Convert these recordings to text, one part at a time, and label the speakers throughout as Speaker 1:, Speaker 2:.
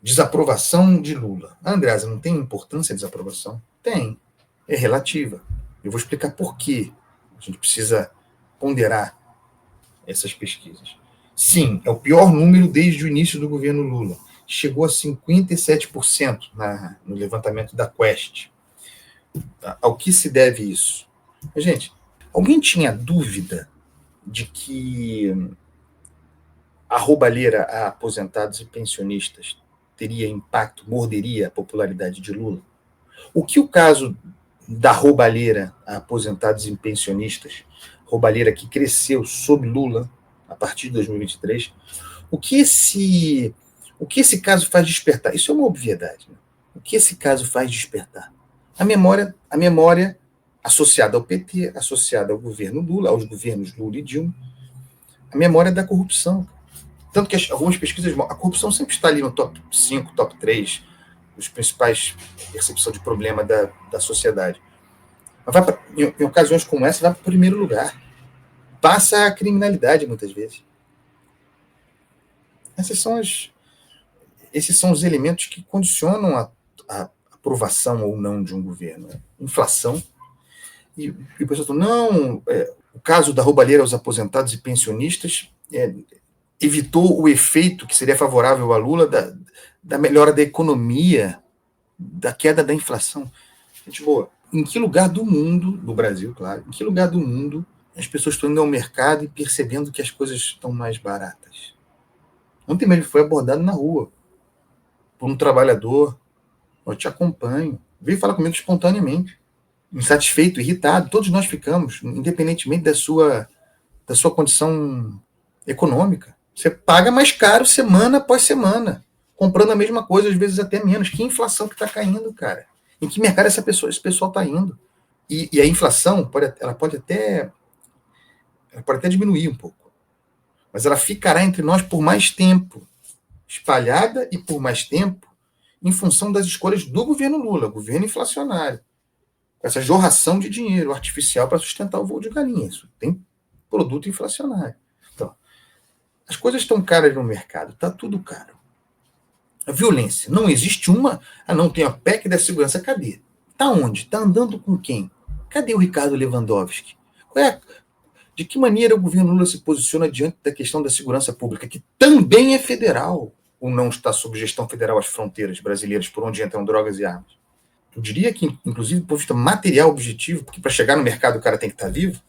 Speaker 1: Desaprovação de Lula. Andreasa, não tem importância a desaprovação? Tem. É relativa. Eu vou explicar por quê. A gente precisa ponderar essas pesquisas. Sim, é o pior número desde o início do governo Lula. Chegou a 57% no levantamento da Quest. Ao que se deve isso? Gente, alguém tinha dúvida de que a roubalheira a aposentados e pensionistas teria impacto, morderia a popularidade de Lula? O que o caso da roubalheira a aposentados e pensionistas, roubalheira que cresceu sob Lula a partir de 2023, o que esse caso faz despertar? Isso é uma obviedade. Né? O que esse caso faz despertar? A memória associada ao PT, associada ao governo Lula, aos governos Lula e Dilma, a memória da corrupção. Tanto que algumas pesquisas, a corrupção sempre está ali no top 5, top 3, os principais percepção de problema da sociedade. Mas em ocasiões como essa, vai para o primeiro lugar. Passa a criminalidade, muitas vezes. Esses são os elementos que condicionam a aprovação ou não de um governo. Inflação. E o pessoal fala, não, o caso da roubalheira aos aposentados e pensionistas evitou o efeito que seria favorável a Lula da melhora da economia, da queda da inflação. Gente boa, em que lugar do mundo, do Brasil, claro, em que lugar do mundo as pessoas estão indo ao mercado e percebendo que as coisas estão mais baratas? Ontem mesmo foi abordado na rua por um trabalhador. Eu te acompanho. Veio falar comigo espontaneamente. Insatisfeito, irritado. Todos nós ficamos, independentemente da sua condição econômica. Você paga mais caro semana após semana, comprando a mesma coisa, às vezes até menos. Que inflação que está caindo, cara? Em que mercado esse pessoal está indo? E a inflação pode até diminuir um pouco, mas ela ficará entre nós por mais tempo, espalhada e por mais tempo, em função das escolhas do governo Lula, governo inflacionário, com essa jorração de dinheiro artificial para sustentar o voo de galinha. Isso tem produto inflacionário. Então, as coisas estão caras no mercado, está tudo caro. A violência, não existe uma. Não, tem a PEC da segurança, cadê? Está onde? Está andando com quem? Cadê o Ricardo Lewandowski? De que maneira o governo Lula se posiciona diante da questão da segurança pública, que também é federal, ou não está sob gestão federal as fronteiras brasileiras por onde entram drogas e armas? Eu diria que, inclusive, do ponto de vista material objetivo, porque para chegar no mercado o cara tem que estar vivo,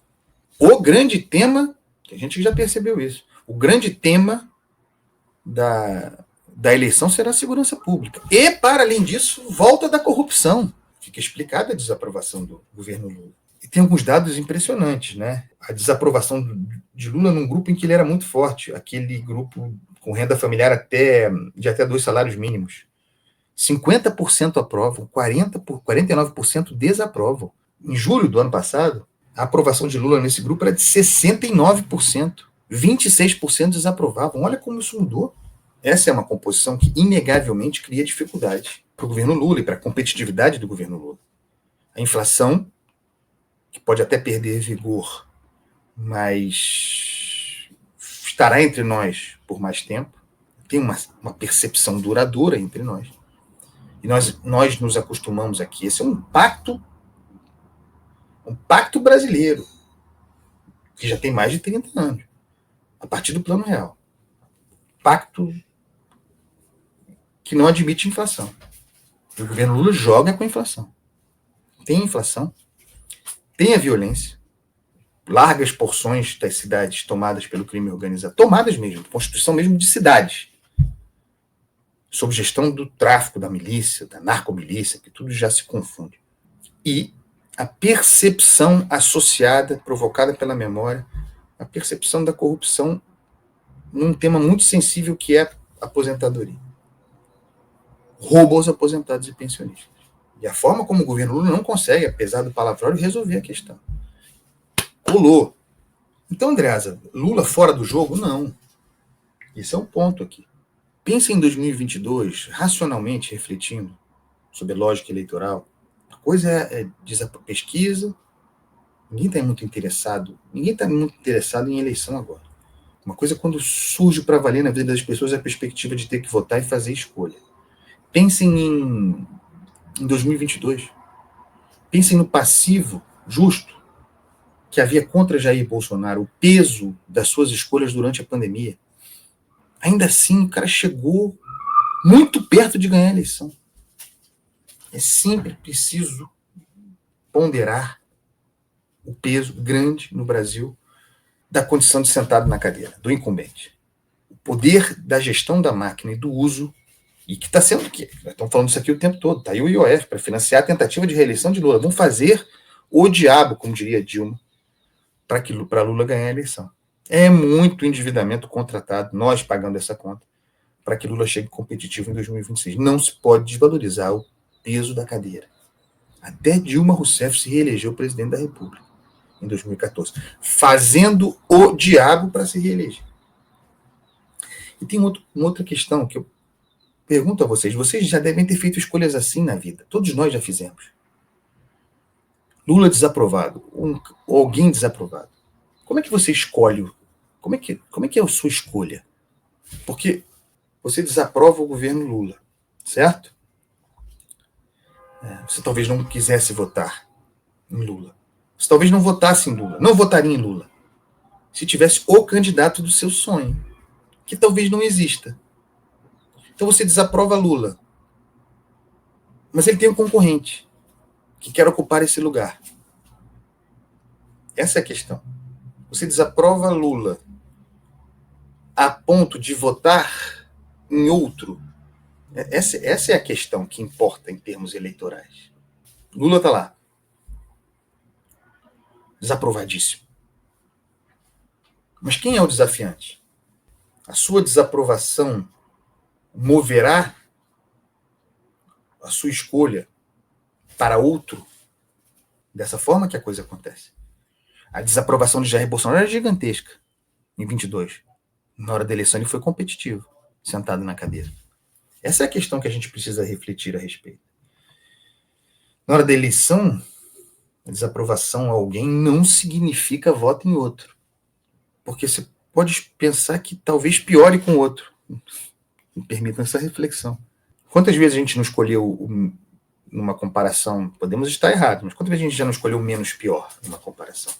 Speaker 1: o grande tema, que a gente já percebeu isso, o grande tema da eleição será a segurança pública. E, para além disso, volta da corrupção. Fica explicada a desaprovação do governo Lula. E tem alguns dados impressionantes, né? A desaprovação de Lula num grupo em que ele era muito forte, aquele grupo com renda familiar de até 2 salários mínimos. 50% aprovam, 49% desaprovam. Em julho do ano passado, a aprovação de Lula nesse grupo era de 69%. 26% desaprovavam. Olha como isso mudou. Essa é uma composição que, inegavelmente, cria dificuldade para o governo Lula e para a competitividade do governo Lula. A inflação, que pode até perder vigor, mas estará entre nós por mais tempo. Tem uma percepção duradoura entre nós. E nós nos acostumamos aqui. Esse é um pacto brasileiro, que já tem mais de 30 anos, a partir do Plano Real. Pacto que não admite inflação. O governo Lula joga com a inflação. Tem inflação, tem a violência, largas porções das cidades tomadas pelo crime organizado, tomadas mesmo, constituição mesmo de cidades, sob gestão do tráfico, da milícia, da narcomilícia, que tudo já se confunde. E a percepção associada, provocada pela memória, a percepção da corrupção num tema muito sensível que é a aposentadoria. Roubo aos aposentados e pensionistas. E a forma como o governo Lula não consegue, apesar do palavrório, resolver a questão. Colou. Então, Andreasa, Lula fora do jogo? Não. Esse é um ponto aqui. Pensa em 2022, racionalmente refletindo sobre a lógica eleitoral. A coisa é pesquisa. Ninguém está muito interessado em eleição agora. Uma coisa é quando surge para valer na vida das pessoas a perspectiva de ter que votar e fazer escolha. Pensem em 2022. Pensem no passivo justo que havia contra Jair Bolsonaro, o peso das suas escolhas durante a pandemia. Ainda assim, o cara chegou muito perto de ganhar a eleição. É sempre preciso ponderar o peso grande no Brasil da condição de sentado na cadeira, do incumbente. O poder da gestão da máquina e do uso, e que está sendo, que estão falando isso aqui o tempo todo, está aí o IOF para financiar a tentativa de reeleição de Lula. Vão fazer o diabo, como diria Dilma, para Lula ganhar a eleição. É muito endividamento contratado, nós pagando essa conta, para que Lula chegue competitivo em 2026. Não se pode desvalorizar o peso da cadeira. Até Dilma Rousseff se reelegeu presidente da República em 2014, fazendo o diabo para se reeleger. E tem uma outra questão que eu pergunto a vocês. Vocês já devem ter feito escolhas assim na vida. Todos nós já fizemos. Lula desaprovado, alguém desaprovado. Como é que você escolhe? Como é que é a sua escolha? Porque você desaprova o governo Lula, certo? Você talvez não quisesse votar em Lula. Você talvez não votasse em Lula, não votaria em Lula, se tivesse o candidato do seu sonho, que talvez não exista. Então você desaprova Lula, mas ele tem um concorrente que quer ocupar esse lugar. Essa é a questão. Você desaprova Lula a ponto de votar em outro. Essa é a questão que importa em termos eleitorais. Lula está lá, desaprovadíssimo. Mas quem é o desafiante? A sua desaprovação moverá a sua escolha para outro? Dessa forma que a coisa acontece. A desaprovação de Jair Bolsonaro era gigantesca em 22. Na hora da eleição ele foi competitivo, sentado na cadeira. Essa é a questão que a gente precisa refletir a respeito. Na hora da eleição, a desaprovação a alguém não significa voto em outro. Porque você pode pensar que talvez piore com o outro. Me permitam essa reflexão. Quantas vezes a gente não escolheu, numa comparação, podemos estar errados, mas quantas vezes a gente já não escolheu o menos pior numa comparação?